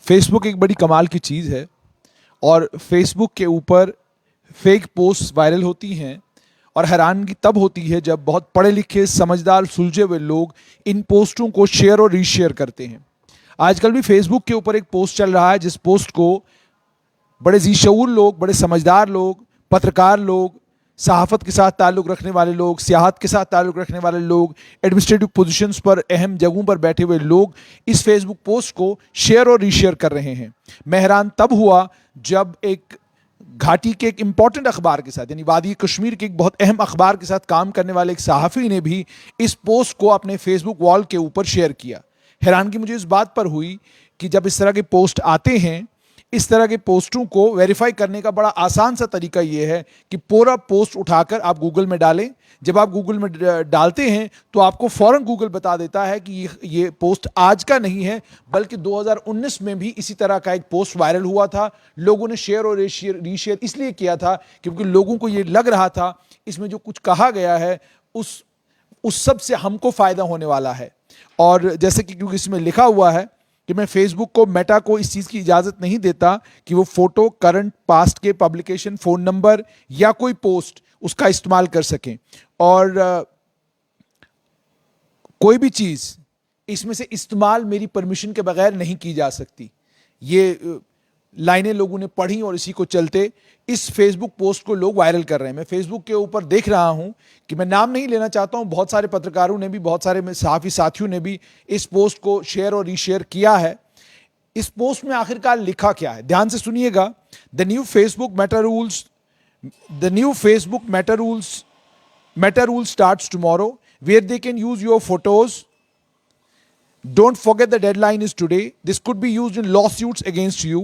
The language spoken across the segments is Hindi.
फेसबुक एक बड़ी कमाल की चीज़ है और फेसबुक के ऊपर फेक पोस्ट वायरल होती हैं और हैरानगी तब होती है जब बहुत पढ़े लिखे समझदार सुलझे हुए लोग इन पोस्टों को शेयर और रीशेयर करते हैं। आजकल भी फेसबुक के ऊपर एक पोस्ट चल रहा है जिस पोस्ट को बड़े ज़ीशऊर लोग, बड़े समझदार लोग, पत्रकार लोग, सहाफ़त के साथ ताल्लुक़ रखने वाले लोग, सियाहत के साथ ताल्लुक़ रखने वाले लोग, एडमिनिस्ट्रेटिव पोजीशंस पर अहम जगहों पर बैठे हुए लोग इस फेसबुक पोस्ट को शेयर और रीशेयर कर रहे हैं। मैं हैरान तब हुआ जब एक घाटी के एक इंपॉर्टेंट अखबार के साथ, यानी वादी कश्मीर के एक बहुत अहम अखबार के साथ काम करने वाले एक सहाफ़ी ने भी इस पोस्ट को अपने फेसबुक वॉल के ऊपर शेयर किया। हैरानगी मुझे इस बात पर हुई कि जब इस तरह के पोस्ट आते हैं, इस तरह के पोस्टों को वेरीफाई करने का बड़ा आसान सा तरीका यह है कि पूरा पोस्ट उठाकर आप गूगल में डालें। जब आप गूगल में डालते हैं तो आपको फौरन गूगल बता देता है कि ये पोस्ट आज का नहीं है, बल्कि 2019 में भी इसी तरह का एक पोस्ट वायरल हुआ था। लोगों ने शेयर और रीशेयर इसलिए किया था क्योंकि लोगों को ये लग रहा था इसमें जो कुछ कहा गया है उस सब से हमको फ़ायदा होने वाला है। और जैसे कि क्योंकि इसमें लिखा हुआ है कि मैं फेसबुक को, मेटा को इस चीज़ की इजाज़त नहीं देता कि वो फ़ोटो, करंट, पास्ट के पब्लिकेशन, फ़ोन नंबर या कोई पोस्ट उसका इस्तेमाल कर सकें और कोई भी चीज़ इसमें से इस्तेमाल मेरी परमिशन के बगैर नहीं की जा सकती। ये लाइनें लोगों ने पढ़ी और इसी को चलते इस फेसबुक पोस्ट को लोग वायरल कर रहे हैं। मैं फेसबुक के ऊपर देख रहा हूं कि मैं नाम नहीं लेना चाहता हूं, बहुत सारे पत्रकारों ने भी, बहुत सारे सहाफ़ी साथियों ने भी इस पोस्ट को शेयर और रीशेयर किया है। इस पोस्ट में आखिरकार लिखा क्या है, ध्यान से सुनिएगा। The new Facebook Meta rules starts tomorrow where they can use your photos. Don't forget the deadline is today. This could be used in lawsuits against you.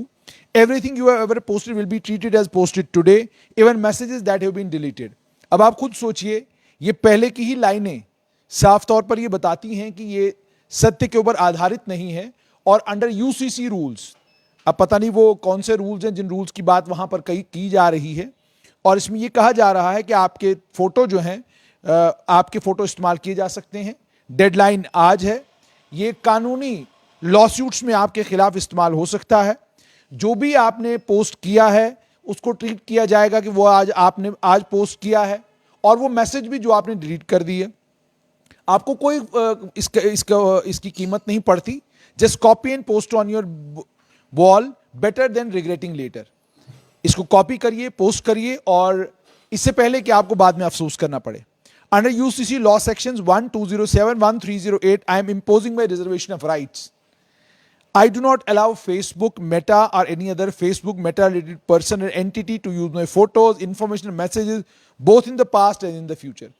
Everything you have ever posted will be treated as posted today, even messages that have been deleted. अब आप खुद सोचिए, ये पहले की ही लाइनें साफ तौर पर ये बताती हैं कि ये सत्य के ऊपर आधारित नहीं है और अंडर यूसीसी रूल्स, अब पता नहीं वो कौन से रूल्स हैं जिन रूल्स की बात वहां पर की जा रही है, और इसमें ये कहा जा रहा है कि आपके फोटो जो हैं, आपके फोटो इस्तेमाल किए जा सकते हैं। डेडलाइन आज है। ये कानूनी लॉसूट्स में आपके खिलाफ इस्तेमाल हो सकता है। जो भी आपने पोस्ट किया है उसको ट्रीट किया जाएगा कि वो आपने आज पोस्ट किया है, और वो मैसेज भी जो आपने डिलीट कर दिए, आपको कोई इसकी कीमत नहीं पड़ती। Just copy and post on your wall better than regretting later. इसको कॉपी करिए, पोस्ट करिए, और इससे पहले कि आपको बाद में अफसोस करना पड़े। Under UCC law sections 1207, 1308, I am imposing my reservation of rights. I do not allow Facebook, Meta, or any other Facebook, Meta-related person or entity to use my photos, information, and messages, both in the past and in the future.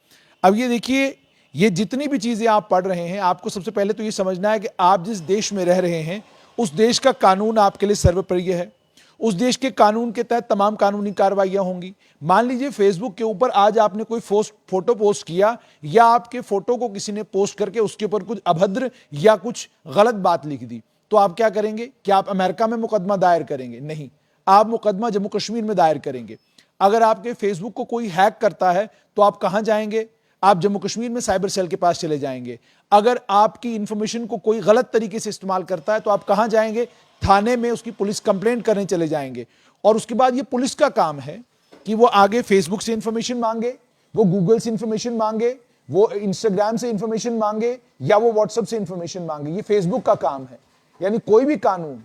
अब ये देखिए, ये जितनी भी चीज़ें आप पढ़ रहे हैं, आपको सबसे पहले तो ये समझना है कि आप जिस देश में रह रहे हैं उस देश का कानून आपके लिए सर्वप्रिय है। उस देश के कानून के तहत तमाम कानूनी कार्रवाइयां होंगी। मान लीजिए फेसबुक के ऊपर आज आपने कोई फोटो पोस्ट किया, या आपके फोटो को किसी ने पोस्ट करके उसके ऊपर कुछ अभद्र या कुछ गलत बात लिख दी, तो आप क्या करेंगे? क्या आप अमेरिका में मुकदमा दायर करेंगे? नहीं, आप मुकदमा जम्मू कश्मीर में दायर करेंगे। अगर आपके फेसबुक को कोई हैक करता है तो आप कहां जाएंगे? आप जम्मू कश्मीर में साइबर सेल के पास चले जाएंगे। अगर आपकी इंफॉर्मेशन को कोई गलत तरीके से इस्तेमाल करता है तो आप कहां जाएंगे? थाने में उसकी पुलिस कंप्लेंट करने चले जाएंगे। और उसके बाद ये पुलिस का काम है कि वो आगे फेसबुक से इंफॉर्मेशन मांगे, वो गूगल से इंफॉर्मेशन मांगे, वो इंस्टाग्राम से इंफॉर्मेशन मांगे, या वो व्हाट्सएप से इंफॉर्मेशन मांगे। ये फेसबुक का काम है। यानी कोई भी कानून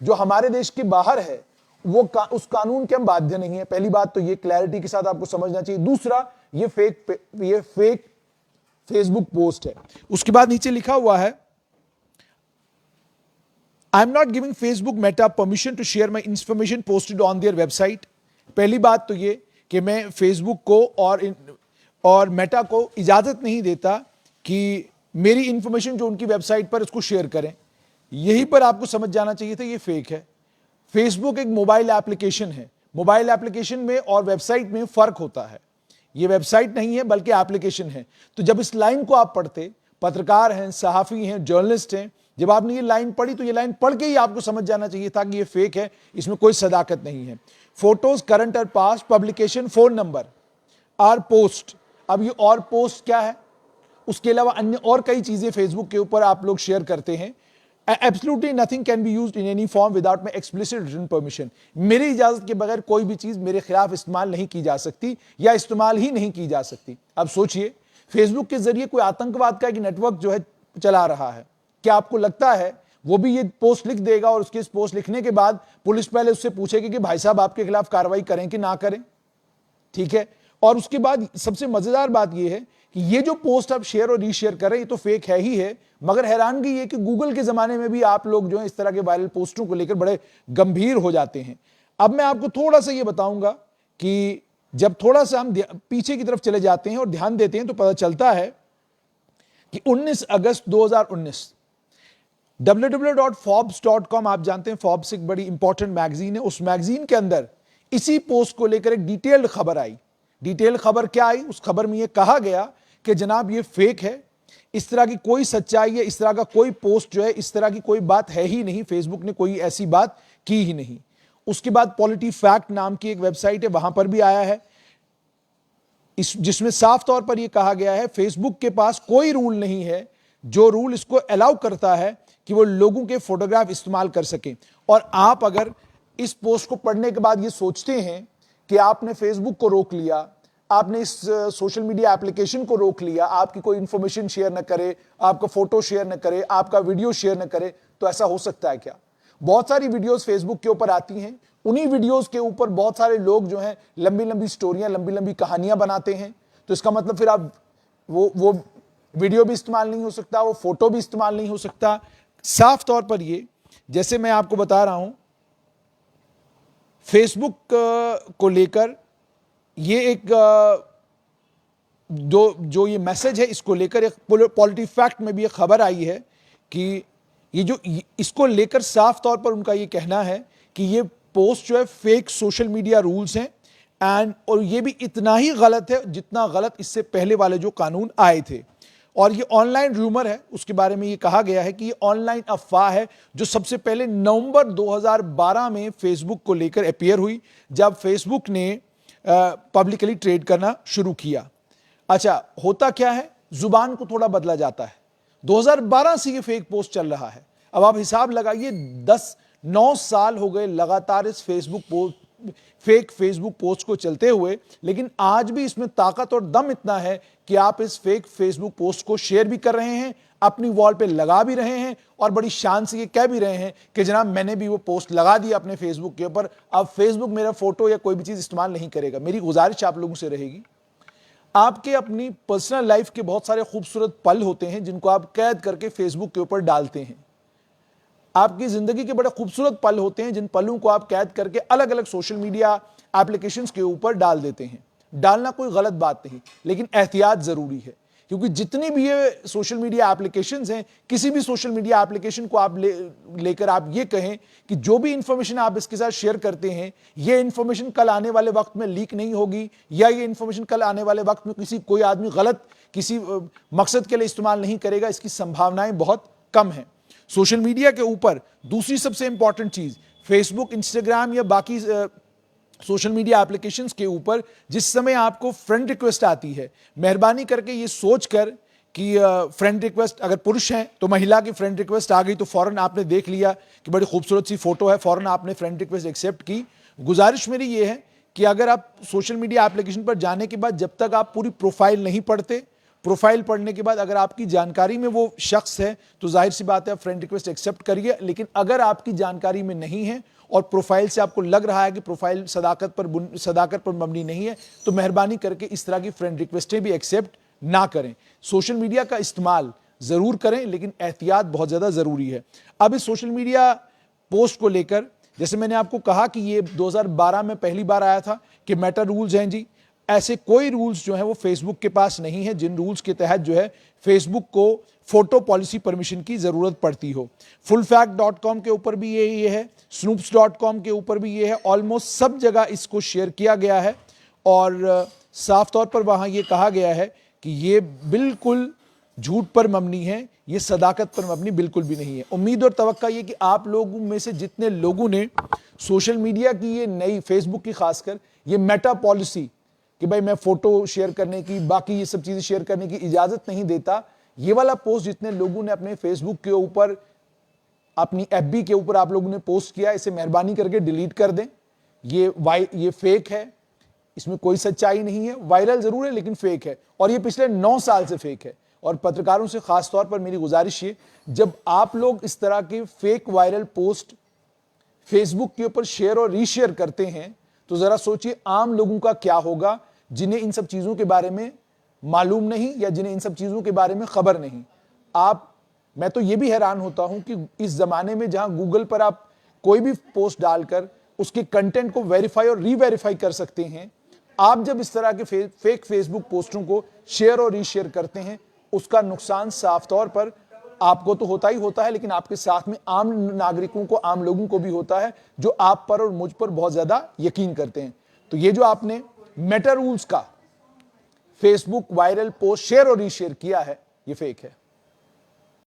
जो हमारे देश के बाहर है उस कानून के हम बाध्य नहीं है। पहली बात तो ये क्लैरिटी के साथ आपको समझना चाहिए। दूसरा, ये फेक फेसबुक पोस्ट है। उसके बाद नीचे लिखा हुआ है, I am not giving Facebook Meta permission to share my information posted on their website. पहली बात तो ये कि मैं फेसबुक को और मेटा को इजाजत नहीं देता कि मेरी इंफॉर्मेशन जो उनकी वेबसाइट पर उसको शेयर करें। यहीं पर आपको समझ जाना चाहिए था ये फेक है। फेसबुक एक मोबाइल एप्लीकेशन है। मोबाइल एप्लीकेशन में और वेबसाइट में फर्क होता है। ये वेबसाइट नहीं है बल्कि एप्लीकेशन है। तो जब इस लाइन को आप पढ़ते, पत्रकार हैं, सहाफी हैं, जर्नलिस्ट हैं, जब आपने ये लाइन पढ़ी तो ये लाइन पढ़ के ही आपको समझ जाना चाहिए था कि ये फेक है, इसमें कोई सदाकत नहीं है। फोटोज, करंट और past, publication, phone number R post. अब ये और पोस्ट क्या है? उसके अलावा अन्य और कई चीजें फेसबुक के ऊपर आप लोग शेयर करते हैं। Absolutely nothing can be used in any form without my explicit written permission. मेरी इजाजत के बगैर कोई भी चीज मेरे खिलाफ इस्तेमाल नहीं की जा सकती या इस्तेमाल ही नहीं की जा सकती। अब सोचिए, फेसबुक के जरिए कोई आतंकवाद का एक नेटवर्क जो है चला रहा है, क्या आपको लगता है वो भी ये पोस्ट लिख देगा और उसके इस पोस्ट लिखने के बाद पुलिस पहले उससे पूछेगी कि भाई साहब आपके खिलाफ कार्रवाई करें कि ना करें? ठीक है। और उसके बाद सबसे मजेदार बात यह है कि ये जो पोस्ट आप शेयर और रीशेयर कर रहे हैं ये तो फेक है ही है, मगर हैरानगी ये कि गूगल के जमाने में भी आप लोग जो है इस तरह के वायरल पोस्टों को लेकर बड़े गंभीर हो जाते हैं। अब मैं आपको थोड़ा सा ये बताऊंगा कि जब थोड़ा सा हम पीछे की तरफ चले जाते हैं और ध्यान देते हैं तो पता चलता है कि 19 अगस्त 2019 www.forbes.com, आप जानते हैं फोर्ब्स एक बड़ी इंपॉर्टेंट मैगजीन है, उस मैगजीन के अंदर इसी पोस्ट को लेकर एक डिटेल्ड खबर आई। डिटेल खबर क्या आई? उस खबर में यह कहा गया कि जनाब ये फेक है, इस तरह की कोई सच्चाई है, इस तरह का कोई पोस्ट जो है, इस तरह की कोई बात है ही नहीं, फेसबुक ने कोई ऐसी बात की ही नहीं। उसके बाद पॉलिटी फैक्ट नाम की एक वेबसाइट है, वहां पर भी आया है जिसमें साफ तौर पर यह कहा गया है फेसबुक के पास कोई रूल नहीं है जो रूल इसको अलाउ करता है कि वो लोगों के फोटोग्राफ इस्तेमाल कर सकें। और आप अगर इस पोस्ट को पढ़ने के बाद ये सोचते हैं कि आपने फेसबुक को रोक लिया, आपने इस सोशल मीडिया एप्लीकेशन को रोक लिया, आपकी कोई इंफॉर्मेशन शेयर न करे, आपका फोटो शेयर न करे, आपका वीडियो शेयर न करे, तो ऐसा हो सकता है क्या? बहुत सारी वीडियोस फेसबुक के ऊपर आती हैं, उन्हीं वीडियोस के ऊपर बहुत सारे लोग जो हैं लंबी लंबी स्टोरियां, लंबी लंबी कहानियां बनाते हैं। तो इसका मतलब फिर आप वो वीडियो भी इस्तेमाल नहीं हो सकता, वो फोटो भी इस्तेमाल नहीं हो सकता। साफ तौर पर ये, जैसे मैं आपको बता रहा हूं, फेसबुक को लेकर ये एक जो ये मैसेज है, इसको लेकर एक पॉलिटी फैक्ट में भी एक खबर आई है कि ये जो इसको लेकर साफ तौर पर उनका ये कहना है कि ये पोस्ट जो है फेक सोशल मीडिया रूल्स हैं और ये भी इतना ही गलत है जितना गलत इससे पहले वाले जो कानून आए थे। और ये ऑनलाइन रूमर है, उसके बारे में ये कहा गया है कि ये ऑनलाइन अफवाह है जो सबसे पहले नवंबर 2012 में फेसबुक को लेकर अपीयर हुई, जब फेसबुक ने पब्लिकली ट्रेड करना शुरू किया। अच्छा, होता क्या है, जुबान को थोड़ा बदला जाता है। 2012 से ये फेक पोस्ट चल रहा है। अब आप हिसाब लगाइए, 9 साल हो गए लगातार इस फेक फेसबुक पोस्ट को चलते हुए, लेकिन आज भी इसमें ताकत और दम इतना है कि आप इस फेक फेसबुक पोस्ट को शेयर भी कर रहे हैं, अपनी वॉल पे लगा भी रहे हैं और बड़ी शान से ये कह भी रहे हैं कि जनाब मैंने भी वो पोस्ट लगा दी अपने फेसबुक के ऊपर, अब फेसबुक मेरा फोटो या कोई भी चीज इस्तेमाल नहीं करेगा। मेरी गुजारिश आप लोगों से रहेगी, आपके अपनी पर्सनल लाइफ के बहुत सारे खूबसूरत पल होते हैं जिनको आप कैद करके फेसबुक के ऊपर डालते हैं। आपकी जिंदगी के बड़े खूबसूरत पल होते हैं जिन पलों को आप कैद करके अलग अलग सोशल मीडिया एप्लीकेशंस के ऊपर डाल देते हैं। डालना कोई गलत बात नहीं, लेकिन एहतियात जरूरी है, क्योंकि जितनी भी ये सोशल मीडिया एप्लीकेशंस हैं, किसी भी सोशल मीडिया एप्लीकेशन को आप लेकर आप ये कहें कि जो भी इंफॉर्मेशन आप इसके साथ शेयर करते हैं, ये इंफॉर्मेशन कल आने वाले वक्त में लीक नहीं होगी, या ये इंफॉर्मेशन कल आने वाले वक्त में कोई आदमी गलत किसी मकसद के लिए इस्तेमाल नहीं करेगा, इसकी संभावनाएं बहुत कम हैं। सोशल मीडिया के ऊपर दूसरी सबसे इंपॉर्टेंट चीज, फेसबुक, इंस्टाग्राम या बाकी सोशल मीडिया एप्लीकेशंस के ऊपर जिस समय आपको फ्रेंड रिक्वेस्ट आती है, मेहरबानी करके ये सोचकर कि फ्रेंड रिक्वेस्ट, अगर पुरुष हैं तो महिला की फ्रेंड रिक्वेस्ट आ गई तो फौरन आपने देख लिया कि बड़ी खूबसूरत सी फोटो है, फौरन आपने फ्रेंड रिक्वेस्ट एक्सेप्ट की। गुजारिश मेरी ये है कि अगर आप सोशल मीडिया एप्लीकेशन पर जाने के बाद जब तक आप पूरी प्रोफाइल नहीं पढ़ते, प्रोफाइल पढ़ने के बाद अगर आपकी जानकारी में वो शख्स है तो जाहिर सी बात है आप फ्रेंड रिक्वेस्ट एक्सेप्ट करिए। लेकिन अगर आपकी जानकारी में नहीं है और प्रोफाइल से आपको लग रहा है कि प्रोफाइल सदाकत पर मबनी नहीं है, तो मेहरबानी करके इस तरह की फ्रेंड रिक्वेस्टें भी एक्सेप्ट ना करें। सोशल मीडिया का इस्तेमाल जरूर करें, लेकिन एहतियात बहुत ज्यादा जरूरी है। अब इस सोशल मीडिया पोस्ट को लेकर, जैसे मैंने आपको कहा कि ये 2012 में पहली बार आया था कि मेटा रूल्स हैं जी, ऐसे कोई रूल्स जो है वो फेसबुक के पास नहीं है जिन रूल्स के तहत जो है फेसबुक को फोटो पॉलिसी परमिशन की जरूरत पड़ती हो। fullfact.com के ऊपर भी ये है, snoops.com के ऊपर भी ये है, ऑलमोस्ट सब जगह इसको शेयर किया गया है और साफ तौर पर वहां ये कहा गया है कि ये बिल्कुल झूठ पर मबनी है, ये सदाकत पर मबनी बिल्कुल भी नहीं है। उम्मीद और तवक्का ये कि आप लोगों में से जितने लोगों ने सोशल मीडिया की ये नई, फेसबुक की खासकर ये मेटा पॉलिसी कि भाई मैं फोटो शेयर करने की, बाकी ये सब चीजें शेयर करने की इजाजत नहीं देता, ये वाला पोस्ट जितने लोगों ने अपने फेसबुक के ऊपर अपनी एफबी के ऊपर आप लोगों ने पोस्ट किया, इसे मेहरबानी करके डिलीट कर दें। ये फेक है, इसमें कोई सच्चाई नहीं है। वायरल जरूर है लेकिन फेक है, और ये पिछले 9 साल से फेक है। और पत्रकारों से खास तौर पर मेरी गुजारिश ये, जब आप लोग इस तरह के फेक वायरल पोस्ट फेसबुक के ऊपर शेयर और रीशेयर करते हैं, तो जरा सोचिए आम लोगों का क्या होगा, जिन्हें इन सब चीजों के बारे में मालूम नहीं या जिन्हें इन सब चीजों के बारे में खबर नहीं। मैं तो ये भी हैरान होता हूं कि इस जमाने में जहां गूगल पर आप कोई भी पोस्ट डालकर उसके कंटेंट को वेरीफाई और रीवेरीफाई कर सकते हैं, आप जब इस तरह के फेक फेसबुक पोस्टों को शेयर और रीशेयर करते हैं, उसका नुकसान साफ तौर पर आपको तो होता ही होता है, लेकिन आपके साथ में आम नागरिकों को, आम लोगों को भी होता है, जो आप पर और मुझ पर बहुत ज्यादा यकीन करते हैं। तो ये जो आपने मेटा रूल्स का फेसबुक वायरल पोस्ट शेयर और रीशेयर किया है, ये फेक है।